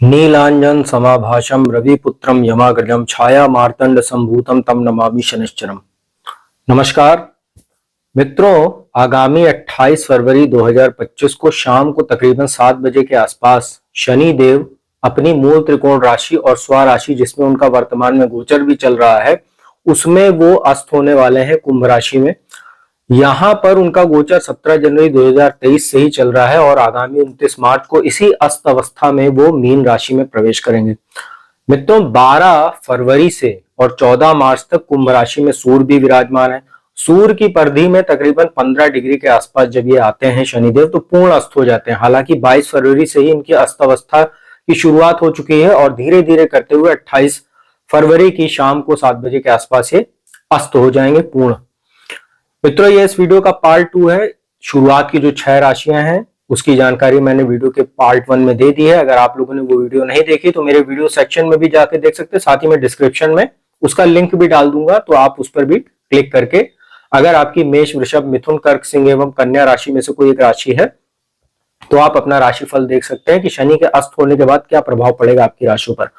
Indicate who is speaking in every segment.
Speaker 1: नीलांजन समाभाषम रविपुत्रम यमाग्रजम छाया मार्तंड संभूतम तम नमामि शनिश्चरम। नमस्कार मित्रों, आगामी 28 फरवरी 2025 को शाम को तकरीबन 7 बजे के आसपास शनि देव अपनी मूल त्रिकोण राशि और स्वराशि जिसमें उनका वर्तमान में गोचर भी चल रहा है उसमें वो अस्त होने वाले हैं कुंभ राशि में। यहाँ पर उनका गोचर 17 जनवरी 2023 से ही चल रहा है और आगामी 29 मार्च को इसी अस्त अवस्था में वो मीन राशि में प्रवेश करेंगे। मित्रों, 12 फरवरी से और 14 मार्च तक कुंभ राशि में सूर्य भी विराजमान है। सूर्य की परिधि में तकरीबन 15 डिग्री के आसपास जब ये आते हैं शनिदेव तो पूर्ण अस्त हो जाते हैं। हालांकि 22 फरवरी से ही इनकी अस्त अवस्था की शुरुआत हो चुकी है और धीरे धीरे करते हुए 28 फरवरी की शाम को 7 बजे के आसपास ये अस्त हो जाएंगे पूर्ण। मित्रों, ये इस वीडियो का पार्ट 2 है। शुरुआत की जो 6 राशियां हैं उसकी जानकारी मैंने वीडियो के पार्ट 1 में दे दी है। अगर आप लोगों ने वो वीडियो नहीं देखी तो मेरे वीडियो सेक्शन में भी जाकर देख सकते हैं। साथ ही मैं डिस्क्रिप्शन में उसका लिंक भी डाल दूंगा, तो आप उस पर भी क्लिक करके अगर आपकी मेष, वृषभ, मिथुन, कर्क, सिंह एवं कन्या राशि में से कोई एक राशि है तो आप अपना राशिफल देख सकते हैं कि शनि के अस्त होने के बाद क्या प्रभाव पड़ेगा आपकी राशियों पर।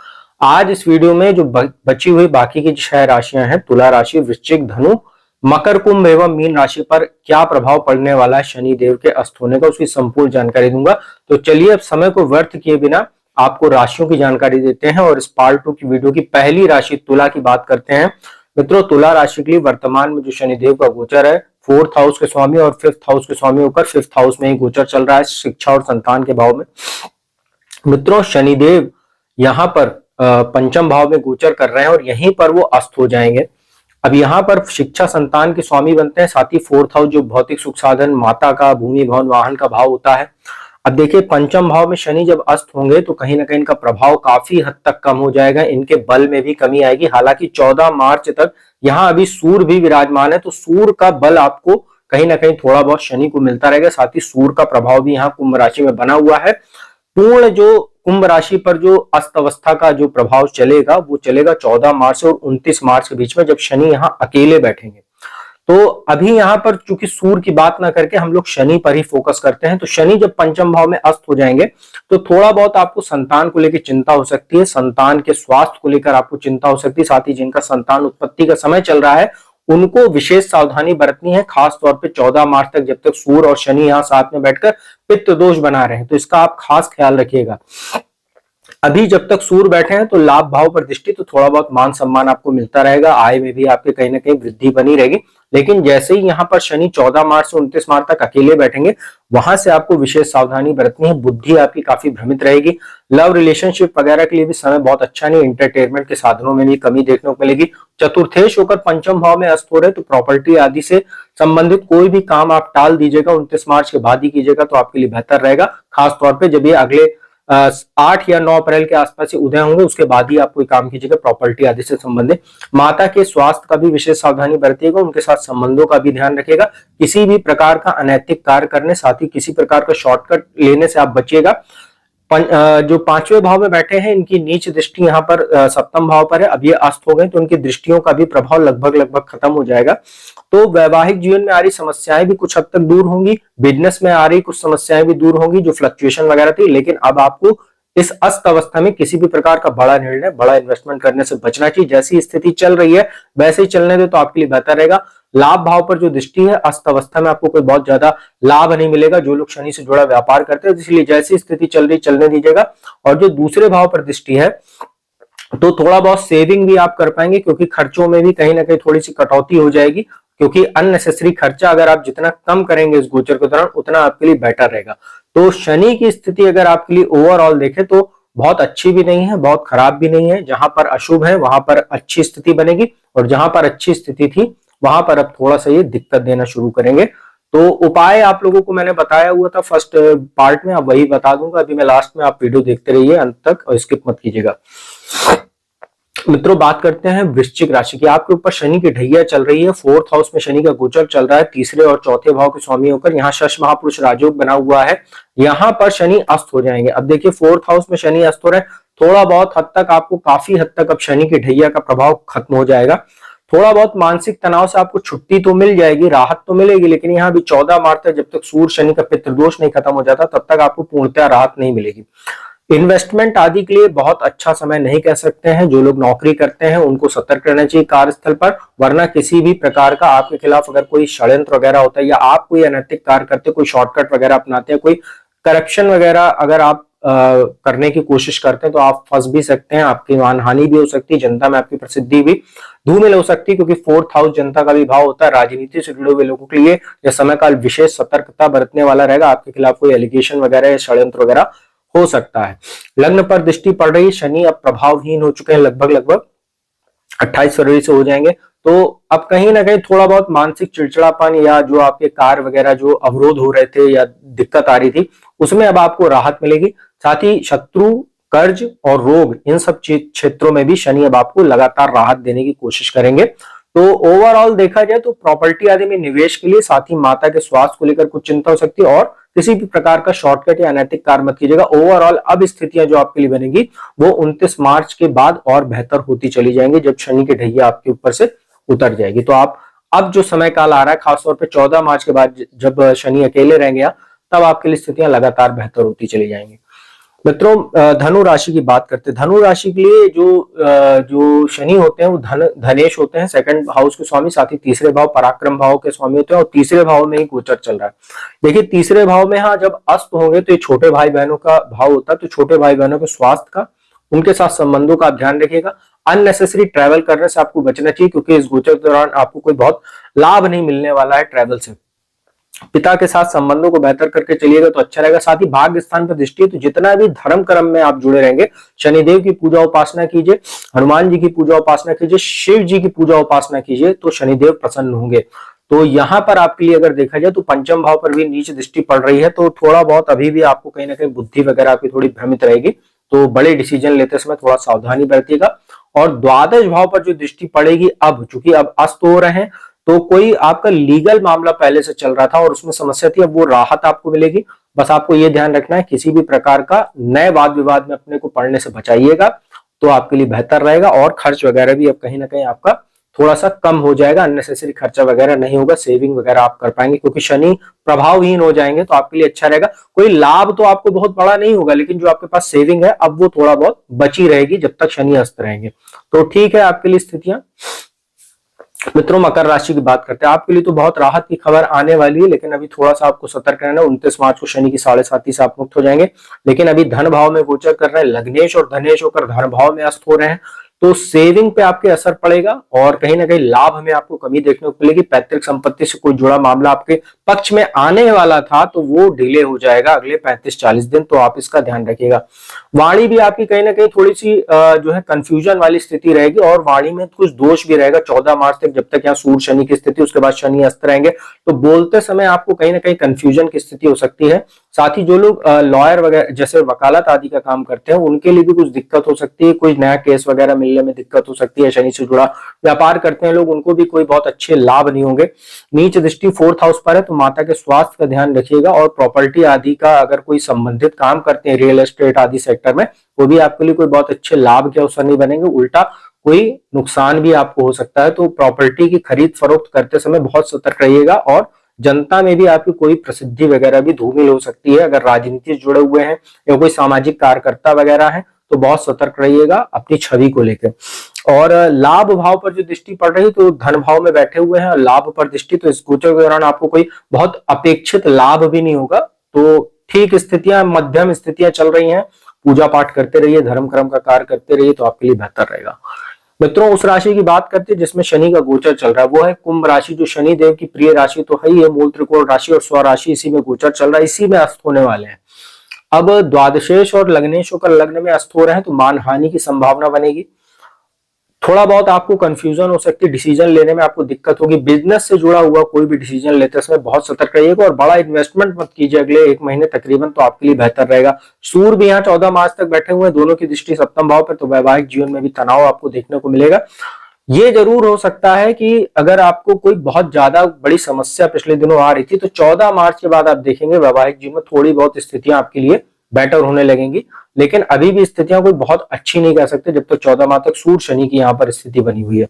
Speaker 1: आज इस वीडियो में जो बची हुई बाकी की 6 राशियां हैं, तुला राशि, वृश्चिक, धनु, मकर, कुंभ एवं मीन राशि पर क्या प्रभाव पड़ने वाला है शनि देव के अस्त होने का, उसकी संपूर्ण जानकारी दूंगा। तो चलिए अब समय को व्यर्थ किए बिना आपको राशियों की जानकारी देते हैं और इस पार्ट 2 की वीडियो की पहली राशि तुला की बात करते हैं। मित्रों, तुला राशि के लिए वर्तमान में जो शनिदेव का गोचर है 4th हाउस के स्वामी और 5th हाउस के स्वामी होकर 5th हाउस में ही गोचर चल रहा है, शिक्षा और संतान के भाव में। मित्रों, शनिदेव यहाँ पर पंचम भाव में गोचर कर रहे हैं और यहीं पर वो अस्त हो जाएंगे। अब यहाँ पर शिक्षा संतान के स्वामी बनते हैं, साथ ही 4th हाउस जो भौतिक सुख साधन, माता का, भूमि, भवन, वाहन का भाव होता है। अब देखिए, पंचम भाव में शनि जब अस्त होंगे तो कहीं ना कहीं इनका प्रभाव काफी हद तक कम हो जाएगा, इनके बल में भी कमी आएगी। हालांकि 14 मार्च तक यहाँ अभी सूर्य भी विराजमान है तो सूर्य का बल आपको कहीं ना कहीं थोड़ा बहुत शनि को मिलता रहेगा। साथ ही सूर्य का प्रभाव भी यहाँ कुंभ राशि में बना हुआ है। पूर्ण जो कुंभ राशि पर जो अस्त अवस्था का जो प्रभाव चलेगा वो चलेगा 14 मार्च और 29 मार्च के बीच में, जब शनि यहाँ अकेले बैठेंगे। तो अभी यहाँ पर चूंकि सूर्य की बात ना करके हम लोग शनि पर ही फोकस करते हैं, तो शनि जब पंचम भाव में अस्त हो जाएंगे तो थोड़ा बहुत आपको संतान को लेकर चिंता हो सकती है, संतान के स्वास्थ्य को लेकर आपको चिंता हो सकती है। साथ ही जिनका संतान उत्पत्ति का समय चल रहा है उनको विशेष सावधानी बरतनी है, खास तौर पे 14 मार्च तक जब तक सूर्य और शनि यहाँ साथ में बैठकर पित्त दोष बना रहे हैं, तो इसका आप खास ख्याल रखिएगा। अभी जब तक सूर्य बैठे हैं तो लाभ भाव पर दृष्टि, तो थोड़ा बहुत मान सम्मान आपको मिलता रहेगा, आय में भी आपके कहीं ना कहीं वृद्धि बनी रहेगी। लेकिन जैसे ही यहाँ पर शनि 14 मार्च से 29 मार्च तक अकेले बैठेंगे वहां से आपको विशेष सावधानी बरतनी है। बुद्धि आपकी काफी भ्रमित रहेगी। लव रिलेशनशिप वगैरह के लिए भी समय बहुत अच्छा नहीं, एंटरटेनमेंट के साधनों में भी कमी देखने को मिलेगी। चतुर्थेश होकर पंचम भाव में अस्त हो रहे तो प्रॉपर्टी आदि से संबंधित कोई भी काम आप टाल दीजिएगा, 29 मार्च के बाद ही कीजिएगा तो आपके लिए बेहतर रहेगा। खास तौर पर जब ये अगले 8 या 9 अप्रैल के आसपास से उदय होंगे उसके बाद ही आप कोई काम कीजिएगा प्रॉपर्टी आदि से संबंधित। माता के स्वास्थ्य का भी विशेष सावधानी बरतिएगा, उनके साथ संबंधों का भी ध्यान रखिएगा। किसी भी प्रकार का अनैतिक कार्य करने, साथ ही किसी प्रकार का शॉर्टकट लेने से आप बचिएगा। जो 5वें भाव में बैठे हैं इनकी नीच दृष्टि यहाँ पर 7th भाव पर है। अब ये अस्त हो गए तो उनकी दृष्टियों का भी प्रभाव लगभग खत्म हो जाएगा। तो वैवाहिक जीवन में आ रही समस्याएं भी कुछ हद तक दूर होंगी, बिजनेस में आ रही कुछ समस्याएं भी दूर होंगी जो फ्लक्चुएशन वगैरह थी। लेकिन अब आपको इस अस्त अवस्था में किसी भी प्रकार का बड़ा निर्णय, बड़ा इन्वेस्टमेंट करने से बचना चाहिए। जैसी स्थिति चल रही है वैसे ही चलने दे तो आपके लिए बेहतर रहेगा। लाभ भाव पर जो दृष्टि है, अस्त अवस्था में आपको कोई बहुत ज्यादा लाभ नहीं मिलेगा जो लोग शनि से जुड़ा व्यापार करते हैं, इसलिए जैसी स्थिति चल रही चलने दीजिएगा। और जो दूसरे भाव पर दृष्टि है तो थोड़ा बहुत सेविंग भी आप कर पाएंगे, क्योंकि खर्चों में भी कहीं ना कहीं थोड़ी सी कटौती हो जाएगी, क्योंकि अननेसेसरी खर्चा अगर आप जितना कम करेंगे इस गोचर के दौरान उतना आपके लिए बेटर रहेगा। तो शनि की स्थिति अगर आपके लिए ओवरऑल देखें तो बहुत अच्छी भी नहीं है, बहुत खराब भी नहीं है। जहां पर अशुभ है वहां पर अच्छी स्थिति बनेगी और जहां पर अच्छी स्थिति थी वहां पर अब थोड़ा सा ये दिक्कत देना शुरू करेंगे। तो उपाय आप लोगों को मैंने बताया हुआ था फर्स्ट पार्ट में, अब वही बता दूंगा। अभी मैं लास्ट में, आप वीडियो देखते रहिए अंत तक और स्किप मत कीजिएगा। मित्रों, बात करते हैं वृश्चिक राशि की। आपके ऊपर शनि की ढैया चल रही है, 4th हाउस में शनि का गोचर चल रहा है, तीसरे और चौथे भाव के स्वामी होकर यहाँ शश महापुरुष राजयोग बना हुआ है। यहाँ पर शनि अस्त हो जाएंगे। अब देखिए 4th हाउस में शनि अस्त हो रहे हैं, थोड़ा बहुत हद तक आपको, काफी हद तक अब शनि की ढैया का प्रभाव खत्म हो जाएगा। थोड़ा बहुत मानसिक तनाव से आपको छुट्टी तो मिल जाएगी, राहत तो मिलेगी, लेकिन यहाँ भी 14 मार्च तक जब तक सूर्य शनि का पितृदोष नहीं खत्म हो जाता तब तक आपको पूर्णतः राहत नहीं मिलेगी। इन्वेस्टमेंट आदि के लिए बहुत अच्छा समय नहीं कह सकते हैं। जो लोग नौकरी करते हैं उनको सतर्क रहना चाहिए कार्यस्थल पर, वरना किसी भी प्रकार का आपके खिलाफ अगर कोई षड्यंत्र वगैरह होता है या आप कोई अनैतिक कार्य करते, कोई शॉर्टकट वगैरह अपनाते हैं, कोई करप्शन वगैरह अगर आप करने की कोशिश करते हैं तो आप फंस भी सकते हैं, आपकी मानहानि भी हो सकती है, जनता में आपकी प्रसिद्धि भी धूमिल हो सकती है, क्योंकि फोर्थ हाउस जनता का भी भाव होता है। राजनीति से जुड़े हुए लोगों के लिए यह समय काल विशेष सतर्कता बरतने वाला रहेगा। आपके खिलाफ कोई एलिगेशन वगैरह या षड्यंत्र वगैरह हो सकता है। लग्न पर दृष्टि पड़ रही, शनि अब प्रभावहीन हो चुके हैं, लगभग 28 फरवरी से हो जाएंगे। तो अब कहीं ना कहीं थोड़ा बहुत मानसिक चिड़चिड़ापन या जो आपके कार्य वगैरह जो अवरोध हो रहे थे या दिक्कत आ रही थी, उसमें अब आपको राहत मिलेगी। साथ ही शत्रु, कर्ज और रोग, इन सब क्षेत्रों में भी शनि अब आपको लगातार राहत देने की कोशिश करेंगे। तो ओवरऑल देखा जाए तो प्रॉपर्टी आदि में निवेश के लिए, साथ ही माता के स्वास्थ्य को लेकर कुछ चिंता हो सकती है, और किसी भी प्रकार का शॉर्टकट या अनैतिक कार्य मत कीजिएगा। ओवरऑल अब स्थितियां जो आपके लिए बनेगी वो 29 मार्च के बाद और बेहतर होती चली जाएंगी, जब शनि की ढैया आपके ऊपर से उतर जाएगी। तो आप अब जो समय काल आ रहा है, खासतौर पर 14 मार्च के बाद जब शनि अकेले रहेंगे, तब आपके लिए स्थितियां लगातार बेहतर होती चली जाएंगी। मित्रों, धनु राशि की बात करते हैं। धनु राशि के लिए जो शनि होते हैं वो धनेश होते हैं, सेकंड हाउस के स्वामी, साथ ही तीसरे भाव पराक्रम भाव के स्वामी होते हैं, और तीसरे भाव में ही गोचर चल रहा है। देखिए, तीसरे भाव में हाँ जब अस्त होंगे तो ये छोटे भाई बहनों का भाव होता है, तो छोटे भाई बहनों के स्वास्थ्य का, उनके साथ संबंधों का ध्यान रखिएगा। अननेसेसरी ट्रैवल करने से आपको बचना चाहिए, क्योंकि इस गोचर के दौरान आपको कोई बहुत लाभ नहीं मिलने वाला है ट्रैवल से। पिता के साथ संबंधों को बेहतर करके चलिएगा तो अच्छा रहेगा। साथ ही भाग्य स्थान पर दृष्टि है, तो जितना भी धर्म कर्म में आप जुड़े रहेंगे, शनिदेव की पूजा उपासना कीजिए, हनुमान जी की पूजा उपासना कीजिए, शिव जी की पूजा उपासना कीजिए, तो शनिदेव प्रसन्न होंगे। तो यहाँ पर आपके लिए अगर देखा जाए तो पंचम भाव पर भी नीच दृष्टि पड़ रही है, तो थोड़ा बहुत अभी भी आपको कहीं ना कहीं बुद्धि वगैरह आपकी थोड़ी भ्रमित रहेगी, तो बड़े डिसीजन लेते समय थोड़ा सावधानी बरतिएगा। और द्वादश भाव पर जो दृष्टि पड़ेगी, अब चूंकि अब अस्त हो रहे हैं, तो कोई आपका लीगल मामला पहले से चल रहा था और उसमें समस्या थी, अब वो राहत आपको मिलेगी। बस आपको ये ध्यान रखना है, किसी भी प्रकार का नए वाद विवाद में अपने को पड़ने से बचाइएगा, तो आपके लिए बेहतर रहेगा। और खर्च वगैरह भी अब कहीं ना कहीं आपका थोड़ा सा कम हो जाएगा, अननेसेसरी खर्चा वगैरह नहीं होगा, सेविंग वगैरह आप कर पाएंगे, क्योंकि शनि प्रभावहीन हो जाएंगे, तो आपके लिए अच्छा रहेगा। कोई लाभ तो आपको बहुत बड़ा नहीं होगा, लेकिन जो आपके पास सेविंग है अब वो थोड़ा बहुत बची रहेगी जब तक शनि अस्त रहेंगे। तो ठीक है आपके लिए स्थितियां। मित्रों, मकर राशि की बात करते हैं। आपके लिए तो बहुत राहत की खबर आने वाली है, लेकिन अभी थोड़ा सा आपको सतर्क रहना है। 29 मार्च को शनि की 7.5 से आप मुक्त हो जाएंगे, लेकिन अभी धन भाव में गोचर कर रहे हैं, लग्नेश और धनेश होकर धन भाव में अस्त हो रहे हैं, तो सेविंग पे आपके असर पड़ेगा और कहीं ना कहीं लाभ में आपको कमी देखने को मिलेगी। पैतृक संपत्ति से कोई जुड़ा मामला आपके पक्ष में आने वाला था तो वो डिले हो जाएगा अगले 35-40 दिन, तो आप इसका ध्यान रखिएगा। वाणी भी आपकी कहीं ना कहीं थोड़ी सी जो है कंफ्यूजन वाली स्थिति रहेगी, और वाणी में कुछ दोष भी रहेगा 14 मार्च तक, जब तक यहाँ सूर्य शनि की स्थिति, उसके बाद शनि अस्त रहेंगे, तो बोलते समय आपको कहीं ना कहीं कंफ्यूजन की स्थिति हो सकती है। साथ ही जो लोग लॉयर वगैरह जैसे वकालत आदि का काम करते हैं, उनके लिए भी कुछ दिक्कत हो सकती है, कोई नया केस वगैरह मिलने में दिक्कत हो सकती है। शनि से जुड़ा व्यापार करते हैं लोग, उनको भी कोई बहुत अच्छे लाभ नहीं होंगे। नीच दृष्टि फोर्थ हाउस पर है, तो माता के स्वास्थ्य का ध्यान रखिएगा। और प्रॉपर्टी आदि का अगर कोई संबंधित काम करते हैं, रियल एस्टेट आदि सेक्टर में, वो भी आपके लिए कोई बहुत अच्छे लाभ के अवसर नहीं बनेंगे, उल्टा कोई नुकसान भी आपको हो सकता है। तो प्रॉपर्टी की खरीद फरोख्त करते समय बहुत सतर्क रहिएगा, और जनता में भी आपकी कोई प्रसिद्धि वगैरह भी धूमिल हो सकती है। अगर राजनीति से जुड़े हुए हैं या कोई सामाजिक कार्यकर्ता वगैरह है, तो बहुत सतर्क रहिएगा अपनी छवि को लेकर। और लाभ भाव पर जो दृष्टि पड़ रही, तो धन भाव में बैठे हुए हैं, लाभ पर दृष्टि, तो इस गोचर के दौरान आपको कोई बहुत अपेक्षित लाभ भी नहीं होगा। तो ठीक स्थितियां, मध्यम स्थितियां चल रही हैं। पूजा पाठ करते रहिए, धर्म कर्म का कार्य करते रहिए, तो आपके लिए बेहतर रहेगा। मित्रों, उस राशि की बात करते हैं जिसमें शनि का गोचर चल रहा है, वो है कुंभ राशि, जो शनि देव की प्रिय राशि तो है ही है, मूल त्रिकोण राशि और स्वराशि, इसी में गोचर चल रहा है, इसी में अस्त होने वाले हैं। अब द्वादशेश और लग्नेश होकर लग्न में अस्त हो रहे हैं, तो मानहानि की संभावना बनेगी। थोड़ा बहुत आपको कंफ्यूजन हो सकती है, डिसीजन लेने में आपको दिक्कत होगी। बिजनेस से जुड़ा हुआ कोई भी डिसीजन लेते समय बहुत सतर्क रहिएगा, और बड़ा इन्वेस्टमेंट मत कीजिए अगले 1 महीने तकरीबन, तो आपके लिए बेहतर रहेगा। सूर्य भी यहाँ 14 मार्च तक बैठे हुए हैं, दोनों की दृष्टि सप्तम भाव पर, तो वैवाहिक जीवन में भी तनाव आपको देखने को मिलेगा। ये जरूर हो सकता है कि अगर आपको कोई बहुत ज्यादा बड़ी समस्या पिछले दिनों आ रही थी, तो 14 मार्च के बाद आप देखेंगे वैवाहिक जीवन में थोड़ी बहुत स्थितियां आपके लिए बेटर होने लगेंगी, लेकिन अभी भी स्थितियां कोई बहुत अच्छी नहीं कह सकते जब तक 14 मार्च तक सूर्य शनि की यहाँ पर स्थिति बनी हुई है।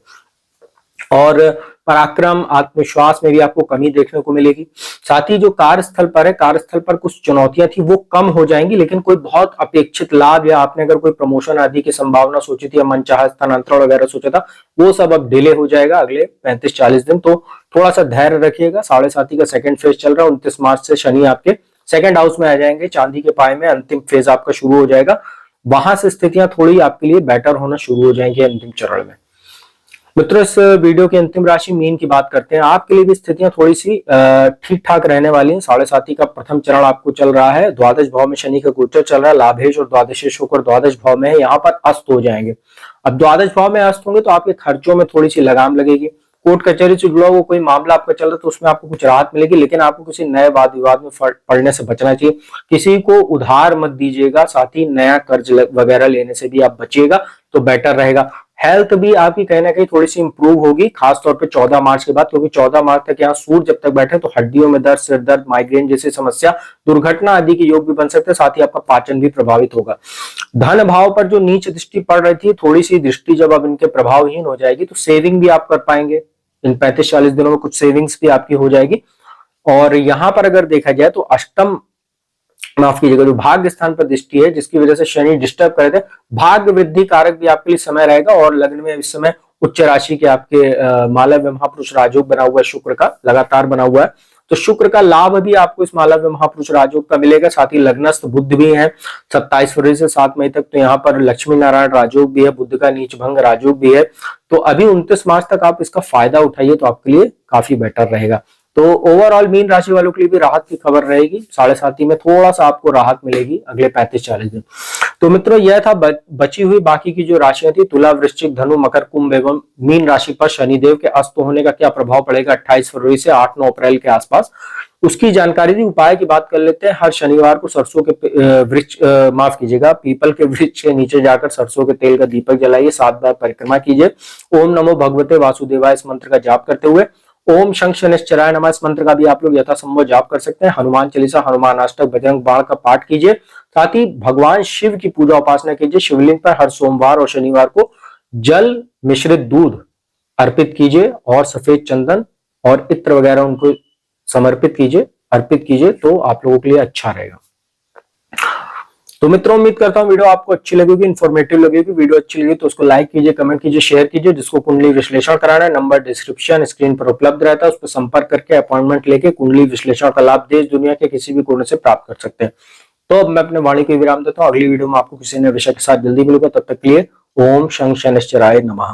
Speaker 1: और पराक्रम, आत्मविश्वास में भी आपको कमी देखने को मिलेगी। साथ ही जो कार्यस्थल पर है, कार्यस्थल पर कुछ चुनौतियां थी वो कम हो जाएंगी, लेकिन कोई बहुत अपेक्षित लाभ या आपने अगर कोई प्रमोशन आदि की संभावना सोची थी या मनचाहा स्थानांतरण वगैरह सोचा था, वो सब अब डिले हो जाएगा अगले 35-40 दिन। तो थोड़ा सा धैर्य रखिएगा। 7.5 का सेकंड फेज चल रहा है। 29 मार्च से शनि आपके सेकंड हाउस में आ जाएंगे, चांदी के पाए में अंतिम फेज आपका शुरू हो जाएगा। वहां से स्थितियां थोड़ी आपके लिए बेटर होना शुरू हो जाएंगी अंतिम चरण में। मित्रों, इस वीडियो की अंतिम राशि मीन की बात करते हैं। आपके लिए भी स्थितियां थोड़ी सी ठीक ठाक रहने वाली हैं। 7.5 का प्रथम चरण आपको चल रहा है। द्वादश भाव में शनि का गोचर चल रहा है। लाभेश और द्वादशेश होकर द्वादश भाव में है, यहाँ पर अस्त हो जाएंगे। अब द्वादश भाव में अस्त होंगे तो आपके खर्चों में थोड़ी सी लगाम लगेगी। कोर्ट कचहरी से जुड़ा हुआ कोई मामला आपका चल रहा है तो उसमें आपको कुछ राहत मिलेगी, लेकिन आपको किसी नए वाद विवाद में पड़ने से बचना चाहिए। किसी को उधार मत दीजिएगा, साथ ही नया कर्ज वगैरह लेने से भी आप बचिएगा तो बेटर रहेगा। हेल्थ भी आपकी कहीं ना कहीं थोड़ी सी इंप्रूव होगी, खासतौर पे 14 मार्च के बाद, क्योंकि 14 मार्च तक यहाँ सूर्य जब तक बैठे तो हड्डियों में दर्द, सिर दर्द, माइग्रेन जैसी समस्या, दुर्घटना आदि के योग भी बन सकते हैं। साथ ही आपका पाचन भी प्रभावित होगा। धन भाव पर जो नीच दृष्टि पड़ रही थी, थोड़ी सी दृष्टि जब अब इनके प्रभावहीन हो जाएगी तो सेविंग भी आप कर पाएंगे। इन 35-40 दिनों में कुछ सेविंग्स भी आपकी हो जाएगी। और यहाँ पर अगर देखा जाए तो अष्टम, माफ कीजिएगा, जो भाग्य स्थान पर दृष्टि है जिसकी वजह से शनि डिस्टर्ब कर रहे थे, भाग्य वृद्धि कारक भी आपके लिए समय रहेगा। और लग्न में इस समय उच्च राशि के आपके मालव्य महापुरुष राजयोग बना हुआ है, शुक्र का लगातार बना हुआ है, तो शुक्र का लाभ भी आपको इस मालव्य महापुरुष राजयोग का मिलेगा। साथ ही लग्नस्थ बुध भी है 27 फरवरी से 7 मई तक, तो यहाँ पर लक्ष्मी नारायण राजयोग भी है, बुध का नीच भंग राजयोग भी है। तो अभी 29 मार्च तक आप इसका फायदा उठाइए तो आपके लिए काफी बेटर रहेगा। तो ओवरऑल मीन राशि वालों के लिए भी राहत की खबर रहेगी। 7.5 में थोड़ा सा आपको राहत मिलेगी अगले 35-40 दिन। तो मित्रों, यह था बची हुई बाकी की जो राशियां थी, तुला, वृश्चिक, धनु, मकर, कुंभ एवं मीन राशि पर शनिदेव के अस्त होने का क्या प्रभाव पड़ेगा 28 फरवरी से 8-9 अप्रैल के आसपास, उसकी जानकारी दी। उपाय की बात कर लेते हैं। हर शनिवार को सरसों के वृक्ष, माफ कीजिएगा, पीपल के वृक्ष के नीचे जाकर सरसों के तेल का दीपक जलाइए, 7 बार परिक्रमा कीजिए। ओम नमो भगवते वासुदेवाय इस मंत्र का जाप करते हुए ओम शंख शनिश्चराय नमः इस मंत्र का भी आप लोग यथासंभव जाप कर सकते हैं। हनुमान चालीसा, हनुमान अष्टक, बजरंग बाण का पाठ कीजिए। साथ ही भगवान शिव की पूजा उपासना कीजिए। शिवलिंग पर हर सोमवार और शनिवार को जल मिश्रित दूध अर्पित कीजिए और सफेद चंदन और इत्र वगैरह उनको समर्पित कीजिए, अर्पित कीजिए, तो आप लोगों के लिए अच्छा रहेगा। तो मित्रों, उम्मीद करता हूं वीडियो आपको अच्छी लगेगी, इन्फॉर्मेटिव लगेगी। वीडियो अच्छी लगी तो उसको लाइक कीजिए, कमेंट कीजिए, शेयर कीजिए। जिसको कुंडली विश्लेषण कराना है, नंबर डिस्क्रिप्शन स्क्रीन पर उपलब्ध रहता है, उस पर संपर्क करके अपॉइंटमेंट लेके कुंडली विश्लेषण का लाभ देश दुनिया के किसी भी कोने से प्राप्त कर सकते हैं। तो अब मैं अपने वाणी को विराम देता हूँ। अगली वीडियो में आपको किसी नए विषय के साथ जल्दी मिलूंगा। तब तक के लिए ओम शंख शनिश्चराय नमः।